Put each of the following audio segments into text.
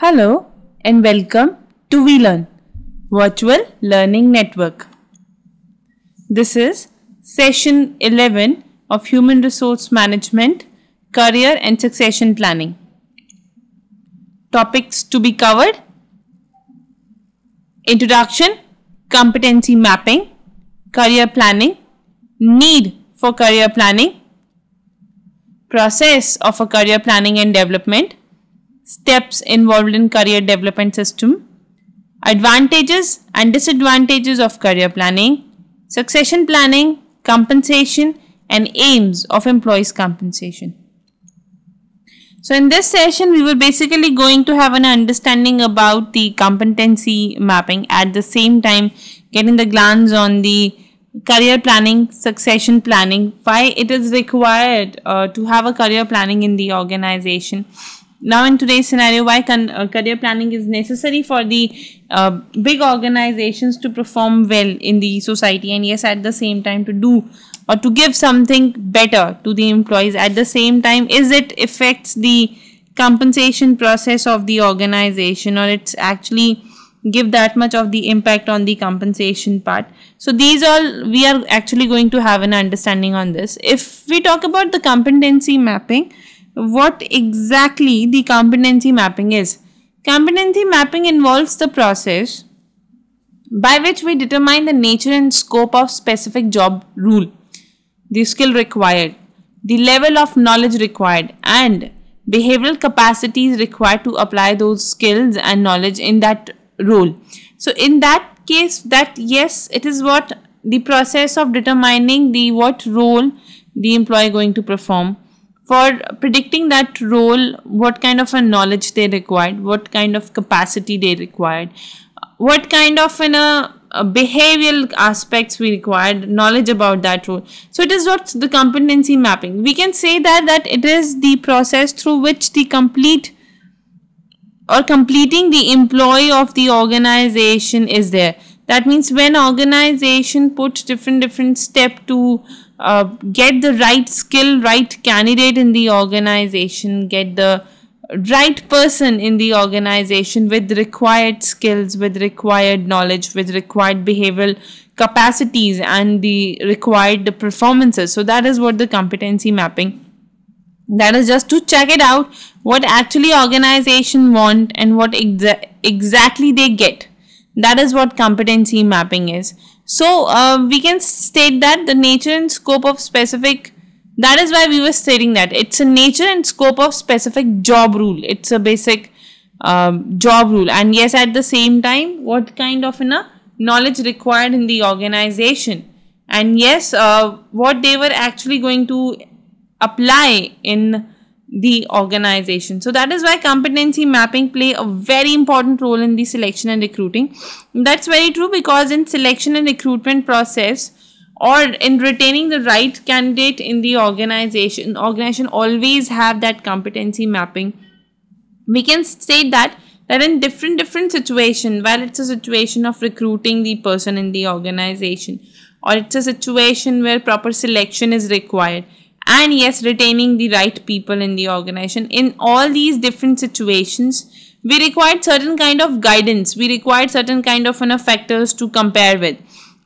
Hello and welcome to VLearn, Virtual Learning Network. This is session 11 of Human Resource Management, Career and Succession Planning. Topics to be covered: Introduction, Competency Mapping, Career Planning, Need for Career Planning, Process of a Career Planning and Development, Steps involved in career development system, advantages and disadvantages of career planning, succession planning, compensation and aims of employees' compensation. So in this session, we were basically going to have an understanding about the competency mapping, at the same time getting the glance on the career planning, succession planning, why it is required to have a career planning in the organization. Now in today's scenario, why career planning is necessary for the big organizations to perform well in the society, and yes, at the same time to do or to give something better to the employees. At the same time, is it affects the compensation process of the organization, or it's actually give that much of the impact on the compensation part. So these all we are actually going to have an understanding on this. If we talk about the competency mapping, what exactly the competency mapping is? Competency mapping involves the process by which we determine the nature and scope of specific job role, the skill required, the level of knowledge required, and behavioral capacities required to apply those skills and knowledge in that role. So in that case, that yes, it is what the process of determining the what role the employee going to perform, for predicting that role, what kind of a knowledge they required, what kind of capacity they required, what kind of behavioral aspects we required, knowledge about that role. So it is what the competency mapping. We can say that it is the process through which the completing the employee of the organization is there. That means when organization puts different step to get the right skill, right candidate in the organization, get the right person in the organization with required skills, with required knowledge, with required behavioral capacities and the required performances. So that is what the competency mapping. That is just to check it out what actually organization want and what exactly they get. That is what competency mapping is. So we can state that the nature and scope of specific, that is why we were stating that it's a nature and scope of specific job rule. It's a basic job rule, and yes, at the same time, what kind of knowledge required in the organization, and yes, what they were actually going to apply in the organization. So that is why competency mapping play a very important role in the selection and recruiting. That's very true, because in selection and recruitment process, or in retaining the right candidate in the organization always have that competency mapping. We can state that in different situation, while it's a situation of recruiting the person in the organization, or it's a situation where proper selection is required, and yes, retaining the right people in the organization. In all these different situations, we required certain kind of guidance. We required certain kind of factors to compare with.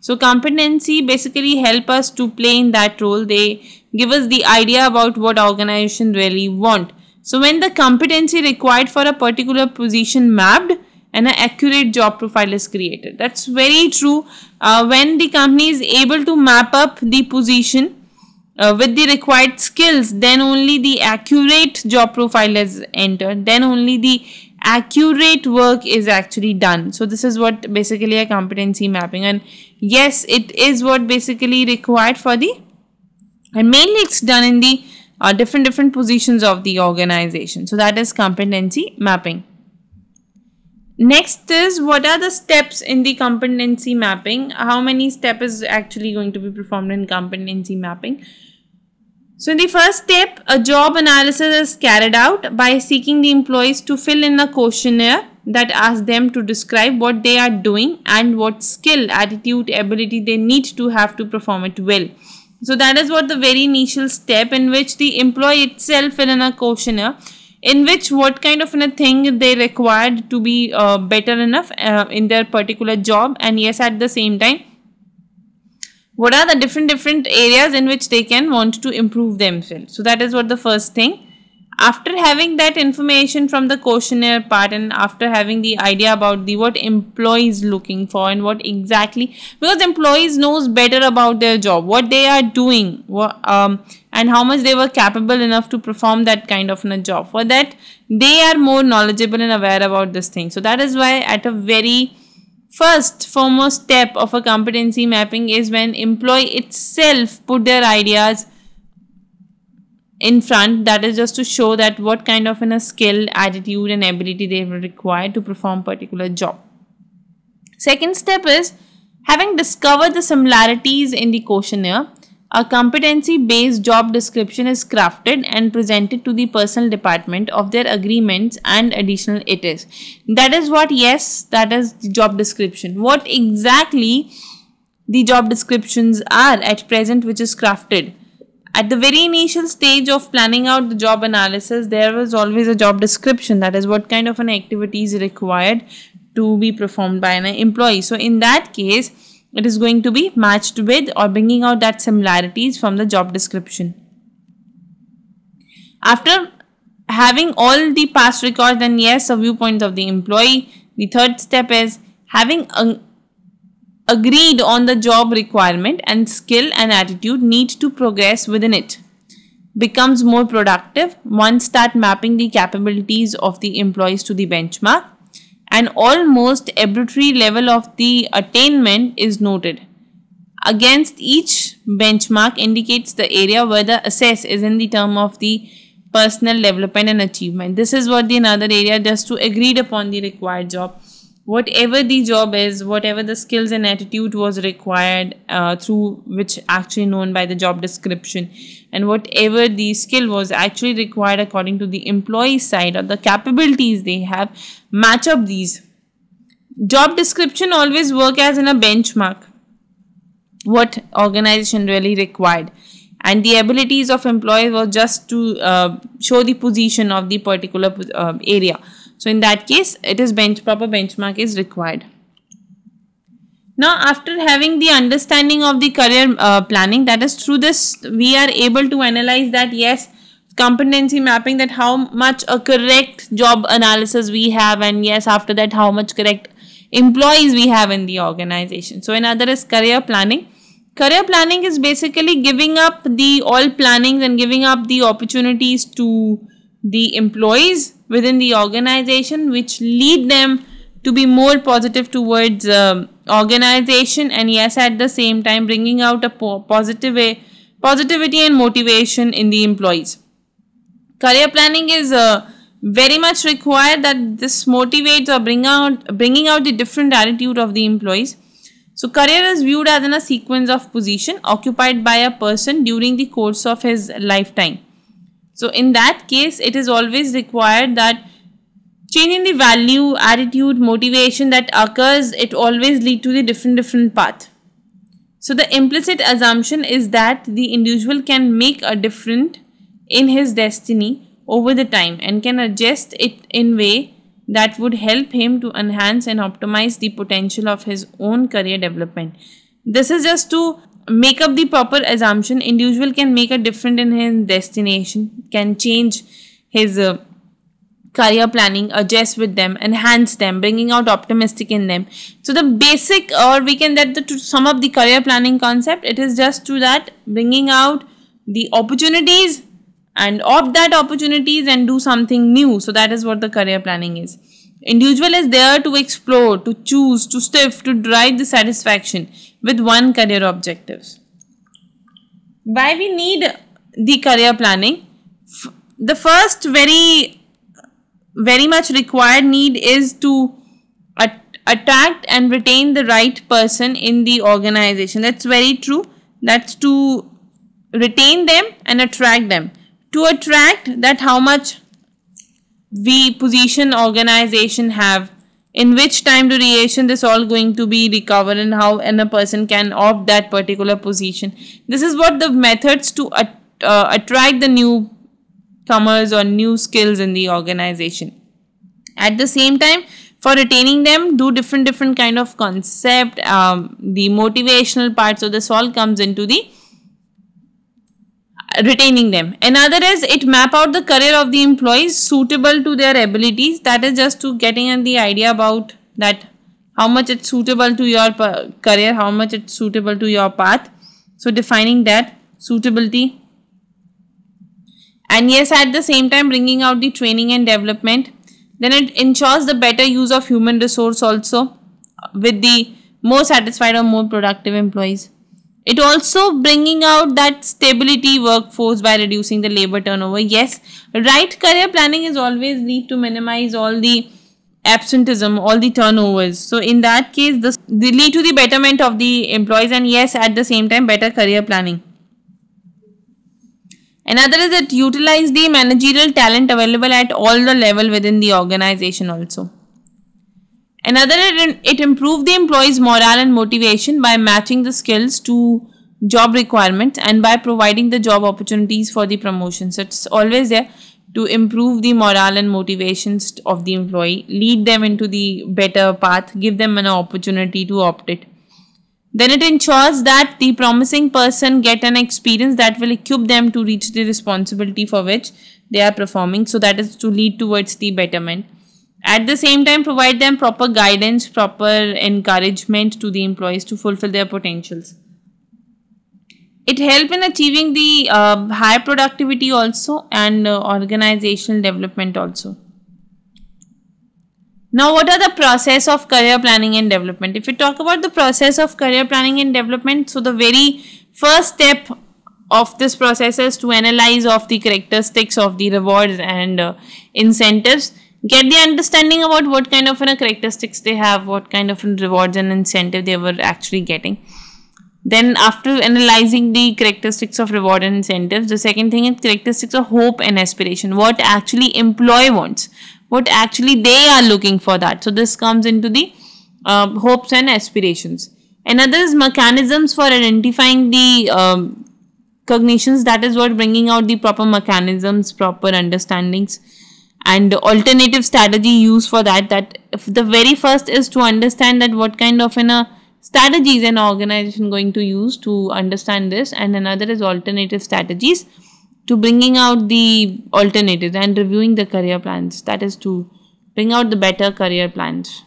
So competency basically help us to play in that role. They give us the idea about what organization really want. So when the competency required for a particular position mapped, and an accurate job profile is created. That's very true. When the company is able to map up the position with the required skills, then only the accurate job profile is entered, then only the accurate work is actually done. So this is what basically a competency mapping, and yes, it is what basically required for the, and mainly it's done in the different positions of the organization. So that is competency mapping. Next is, what are the steps in the competency mapping? How many steps is actually going to be performed in competency mapping? So in the first step, a job analysis is carried out by seeking the employees to fill in a questionnaire that asks them to describe what they are doing and what skill, attitude, ability they need to have to perform it well. So that is what the very initial step, in which the employee itself fill in a questionnaire in which what kind of a thing they required to be better enough in their particular job, and yes, at the same time, what are the different areas in which they can want to improve themselves. So that is what the first thing. After having that information from the questionnaire part, and after having the idea about the what employees looking for and what exactly, because employees knows better about their job, what they are doing, and how much they were capable enough to perform that kind of a job. For that, they are more knowledgeable and aware about this thing. So that is why at a very foremost step of a competency mapping is when employee itself put their ideas in front. That is just to show that what kind of a skill, attitude and ability they will require to perform particular job. Second step is having discovered the similarities in the questionnaire, a competency based job description is crafted and presented to the personnel department of their agreements and additional it is. That is what, yes, that is the job description. What exactly the job descriptions are at present which is crafted. At the very initial stage of planning out the job analysis, there was always a job description. That is what kind of an activity is required to be performed by an employee. So in that case, it is going to be matched with or bringing out that similarities from the job description. After having all the past records and yes, a viewpoint of the employee, the third step is having agreed on the job requirement and skill and attitude need to progress within it. Becomes more productive. One start mapping the capabilities of the employees to the benchmark, and almost arbitrary level of the attainment is noted. Against each benchmark indicates the area where the assess is in the term of the personal development and achievement. This is what the another area just to agreed upon the required job. Whatever the job is, whatever the skills and attitude was required through which actually known by the job description, and whatever the skill was actually required according to the employee side or the capabilities they have, match up these. Job description always work as in a benchmark what organization really required, and the abilities of employees was just to show the position of the particular area. So in that case, it is proper benchmark is required. Now, after having the understanding of the career planning, that is through this we are able to analyze that yes, competency mapping, that how much a correct job analysis we have, and yes, after that how much correct employees we have in the organization. So another is career planning. Career planning is basically giving up the all plannings and giving up the opportunities to the employees within the organization, which lead them to be more positive towards organization, and yes, at the same time bringing out a positivity and motivation in the employees. Career planning is very much required, that this motivates or bringing out the different attitude of the employees. So career is viewed as in a sequence of position occupied by a person during the course of his lifetime. So in that case, it is always required that changing the value, attitude, motivation that occurs, it always lead to the different path. So the implicit assumption is that the individual can make a difference in his destiny over the time and can adjust it in way that would help him to enhance and optimize the potential of his own career development. This is just to make up the proper assumption. Individual can make a difference in his destination, can change his career planning, adjust with them, enhance them, bringing out optimistic in them. So the basic, or we can to sum up the career planning concept, it is just to that bringing out the opportunities and opt that opportunities and do something new. So that is what the career planning is. Individual is there to explore, to choose, to strive, to drive the satisfaction with one career objectives. Why we need the career planning? The first very much required need is to attract and retain the right person in the organization. That's very true. That's to retain them and attract them. To attract, that how much we position organization have, in which time duration this all going to be recovered, and how a person can opt that particular position. This is what the methods to attract the new newcomers or new skills in the organization. At the same time, for retaining them, do different kind of concept, the motivational part. So this all comes into the retaining them. Another is it map out the career of the employees suitable to their abilities. That is just to getting the idea about that how much it's suitable to your career, how much it's suitable to your path. So defining that suitability. And yes, at the same time bringing out the training and development. Then it ensures the better use of human resource also with the more satisfied or more productive employees. It also bringing out that stability workforce by reducing the labor turnover. Yes, right career planning is always lead to minimize all the absenteeism, all the turnovers. So in that case, this they lead to the betterment of the employees, and yes, at the same time better career planning. Another is that utilize the managerial talent available at all the level within the organization also. Another, it improve the employees' morale and motivation by matching the skills to job requirements and by providing the job opportunities for the promotions. So it's always there to improve the morale and motivations of the employee, lead them into the better path, give them an opportunity to opt it. Then it ensures that the promising person get an experience that will equip them to reach the responsibility for which they are performing. So that is to lead towards the betterment. At the same time, provide them proper guidance, proper encouragement to the employees to fulfill their potentials. It helps in achieving the high productivity also and organizational development also. Now, what are the process of career planning and development? If we talk about the process of career planning and development, so the very first step of this process is to analyze of the characteristics of the rewards and incentives. Get the understanding about what kind of characteristics they have, what kind of rewards and incentive they were actually getting. Then after analyzing the characteristics of reward and incentives, the second thing is characteristics of hope and aspiration. What actually employee wants, what actually they are looking for that. So this comes into the hopes and aspirations. Another is mechanisms for identifying the cognitions. That is what bringing out the proper mechanisms, proper understandings and alternative strategy used for that. That if the very first is to understand that what kind of strategy is an organization going to use to understand this, and another is alternative strategies to bringing out the alternatives and reviewing the career plans. That is to bring out the better career plans.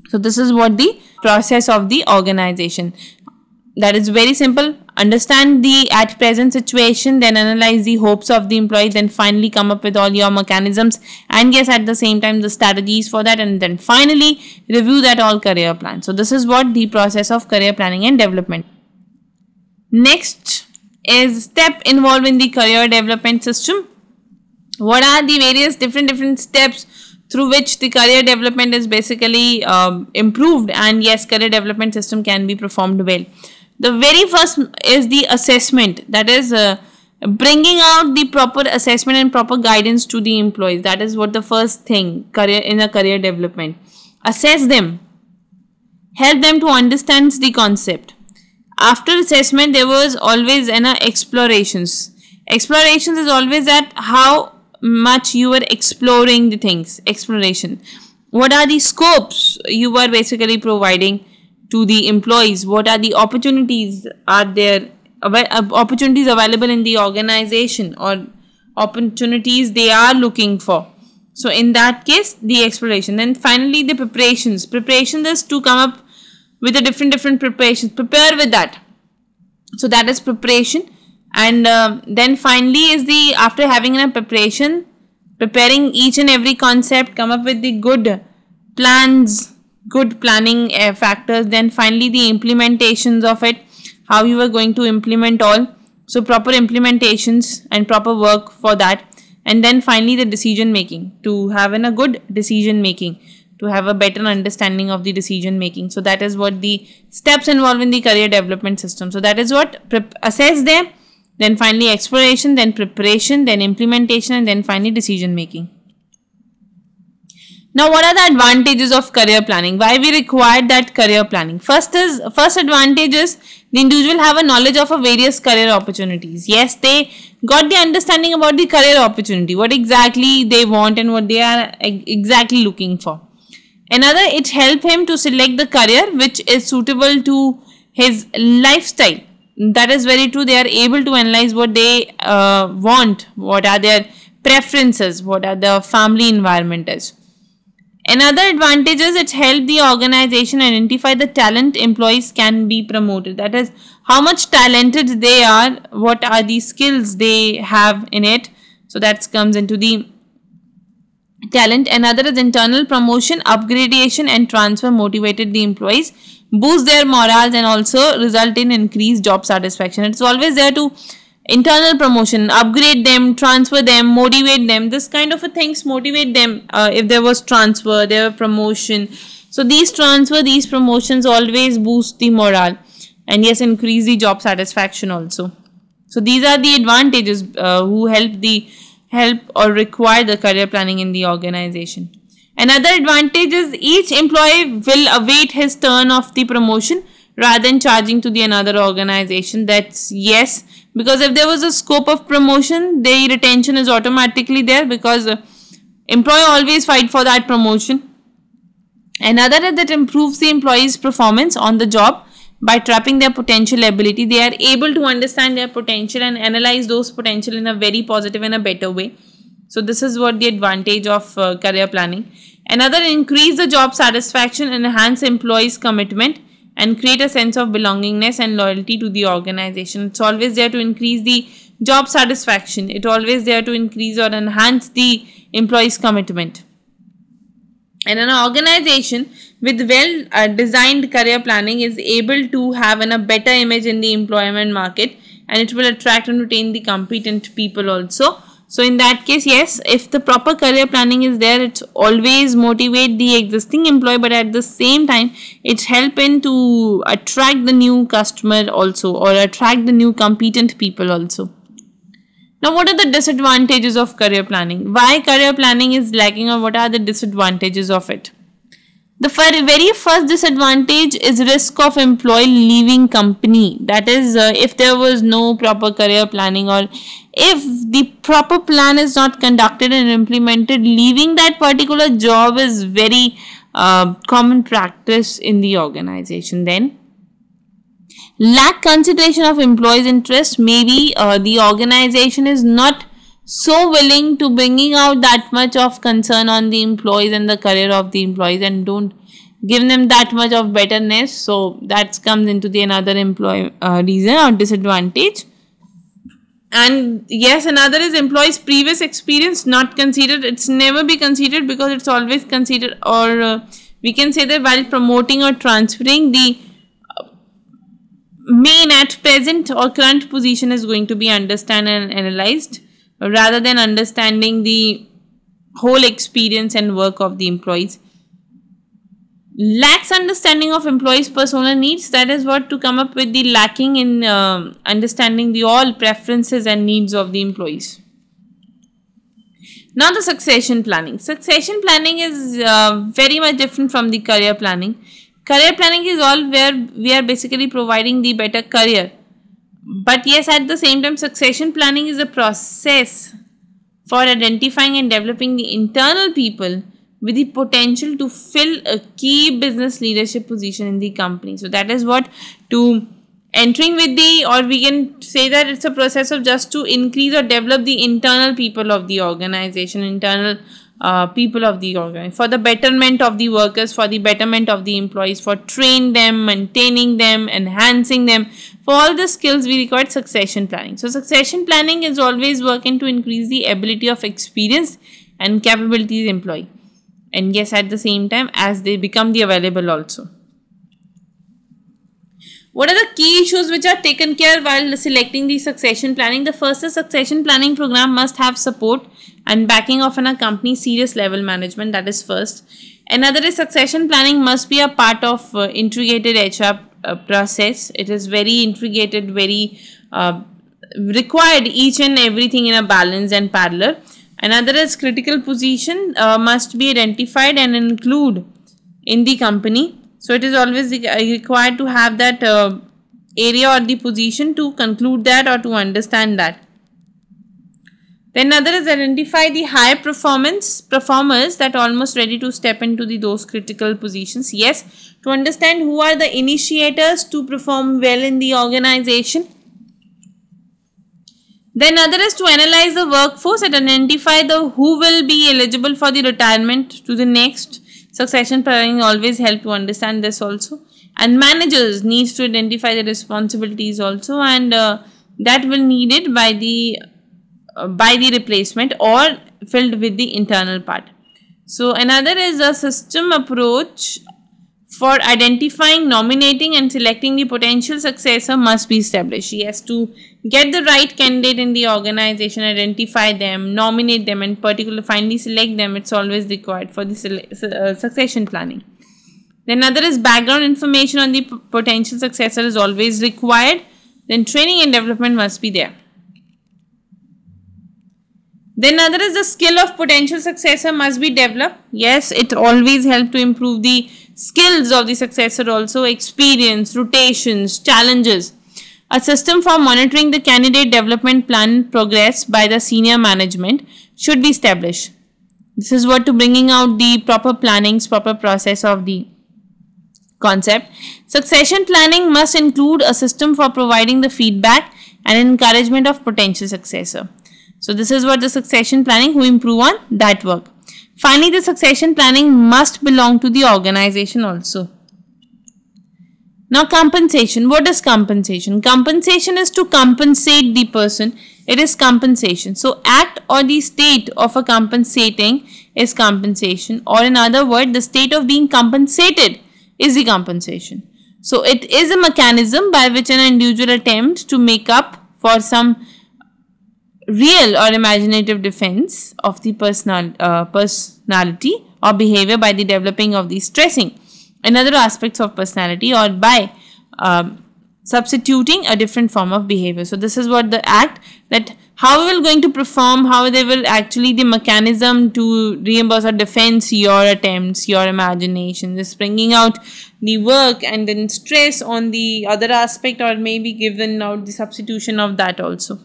So this is what the process of the organization. That is very simple. Understand the at present situation, then analyze the hopes of the employee, then finally come up with all your mechanisms, and yes, at the same time the strategies for that, and then finally review that all career plan. So this is what the process of career planning and development. Next is step involved in the career development system. What are the various different steps through which the career development is basically improved, and yes, career development system can be performed well. The very first is the assessment. That is bringing out the proper assessment and proper guidance to the employees. That is what the first thing in a career development. Assess them, help them to understand the concept. After assessment, there was always explorations. Explorations is always that how much you are exploring the things. Exploration. What are the scopes you are basically providing to the employees? What are the opportunities are there? Opportunities available in the organization or opportunities they are looking for. So in that case, the exploration. Then finally, the preparations. Preparation is to come up with the different preparations. Prepare with that. So that is preparation. And then finally is the after having a preparation, preparing each and every concept, come up with the good plans, good planning factors. Then finally the implementations of it, how you are going to implement all. So proper implementations and proper work for that. And then finally the decision making, to have a good decision making, to have a better understanding of the decision making. So that is what the steps involved in the career development system. So that is what assess them, then finally exploration, then preparation, then implementation, and then finally decision making. Now, what are the advantages of career planning? Why we require that career planning? First advantage is the individual have a knowledge of a various career opportunities. Yes, they got the understanding about the career opportunity, what exactly they want and what they are exactly looking for. Another, it help him to select the career which is suitable to his lifestyle. That is very true. They are able to analyze what they want, what are their preferences, what are the family environment is. Another advantage is it helps the organization identify the talent employees can be promoted. That is, how much talented they are, what are the skills they have in it. So that comes into the talent. Another is internal promotion, upgradation and transfer motivated the employees, boost their morals and also result in increased job satisfaction. It's always there to internal promotion, upgrade them, transfer them, motivate them. This kind of a things motivate them. If there was transfer, there were promotion. So these transfer, these promotions always boost the morale and yes, increase the job satisfaction also. So these are the advantages who help or require the career planning in the organization. Another advantage is each employee will await his turn of the promotion rather than charging to the another organization. That's yes, because if there was a scope of promotion, the retention is automatically there because employee always fight for that promotion. Another is that improves the employee's performance on the job by trapping their potential ability. They are able to understand their potential and analyze those potential in a very positive and a better way. So this is what the advantage of career planning. Another, increase the job satisfaction, enhance employees' commitment and create a sense of belongingness and loyalty to the organization. It's always there to increase the job satisfaction. It's always there to increase or enhance the employees' commitment. And an organization with well designed career planning is able to have a better image in the employment market, and it will attract and retain the competent people also. So in that case, yes, if the proper career planning is there, it always motivate the existing employee, but at the same time, it's helping to attract the new customer also or attract the new competent people also. Now, what are the disadvantages of career planning? Why career planning is lacking or what are the disadvantages of it? The very first disadvantage is risk of employee leaving company. That is, if there was no proper career planning or if the proper plan is not conducted and implemented, leaving that particular job is very common practice in the organization. Then, lack consideration of employees' interest. Maybe the organization is not so willing to bringing out that much of concern on the employees and the career of the employees and don't give them that much of betterness. So that comes into the another reason or disadvantage. And yes, another is employees' previous experience not considered. It's never be considered because it's always considered, or we can say that while promoting or transferring, the main at present or current position is going to be understood and analyzed rather than understanding the whole experience and work of the employees. Lacks understanding of employees' personal needs. That is what to come up with the lacking in understanding the all preferences and needs of the employees. Now the succession planning. Succession planning is very much different from the career planning. Career planning is all where we are basically providing the better career. But yes, at the same time, succession planning is a process for identifying and developing the internal people with the potential to fill a key business leadership position in the company. So that is what to entering with the, or we can say that it's a process of just to increase or develop the internal people of the organization, internal people of the organization, for the betterment of the workers, for the betterment of the employees, for train them, maintaining them, enhancing them. For all the skills we require succession planning. So succession planning is always working to increase the ability of experienced and capabilities employee. And yes, at the same time as they become the available also. What are the key issues which are taken care while selecting the succession planning? The first is succession planning program must have support and backing of a company's serious level management. That is first. Another is succession planning must be a part of integrated HR process. It is very integrated, very required each and everything in a balance and parallel. Another is critical position must be identified and include in the company. So it is always required to have that area or the position to conclude that or to understand that. Then another is identify the high performers that are almost ready to step into those critical positions. Yes, to understand who are the initiators to perform well in the organization. Then other is to analyze the workforce and identify the who will be eligible for the retirement to the next. Succession planning always help to understand this also. And managers needs to identify the responsibilities also, and that will needed by the replacement or filled with the internal part. So another is a system approach for identifying, nominating and selecting the potential successor must be established. Yes, to get the right candidate in the organization, identify them, nominate them, and particularly finally select them, it's always required for the succession planning. Then another is background information on the potential successor is always required. Then training and development must be there. Then another is the skill of potential successor must be developed. Yes, it always helps to improve the skills of the successor also, experience, rotations, challenges. A system for monitoring the candidate development plan progress by the senior management should be established. This is what to bringing out the proper plannings, proper process of the concept. Succession planning must include a system for providing the feedback and encouragement of potential successor. So this is what the succession planning who improve on that work. Finally, the succession planning must belong to the organization also. Now compensation. What is compensation? Compensation is to compensate the person. It is compensation. So act or the state of a compensating is compensation, or in other words, the state of being compensated is the compensation. So it is a mechanism by which an individual attempts to make up for some real or imaginative defense of the personality or behavior by the developing of the stressing and other aspects of personality, or by substituting a different form of behavior. So this is what the act, that how we will going to perform, how they will actually the mechanism to reimburse or defense your attempts, your imagination, this bringing out the work and then stress on the other aspect, or maybe given out the substitution of that also.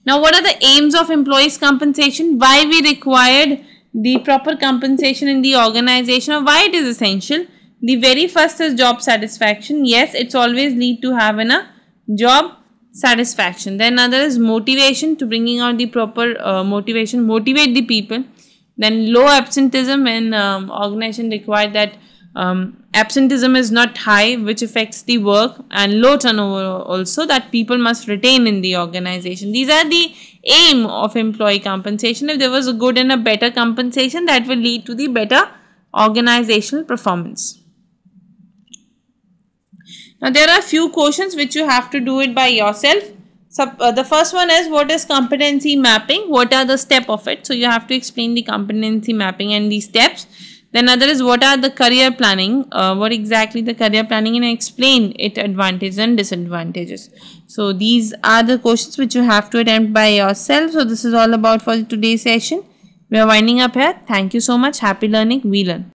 Now, what are the aims of employees' compensation? Why we required the proper compensation in the organization, or why it is essential? The very first is job satisfaction. Yes, it's always lead to having a job satisfaction. Then another is motivation, to bringing out the proper motivation, motivate the people. Then low absenteeism, when organization required that absenteeism is not high, which affects the work, and low turnover also, that people must retain in the organization. These are the aim of employee compensation. If there was a good and a better compensation, that will lead to the better organizational performance. Now there are few questions which you have to do it by yourself. So the first one is, what is competency mapping? What are the steps of it? So you have to explain the competency mapping and the steps. Then other is, what are the career planning? What exactly the career planning, and explain its advantages and disadvantages. So these are the questions which you have to attempt by yourself. So this is all about for today's session. We are winding up here. Thank you so much. Happy learning. We learn.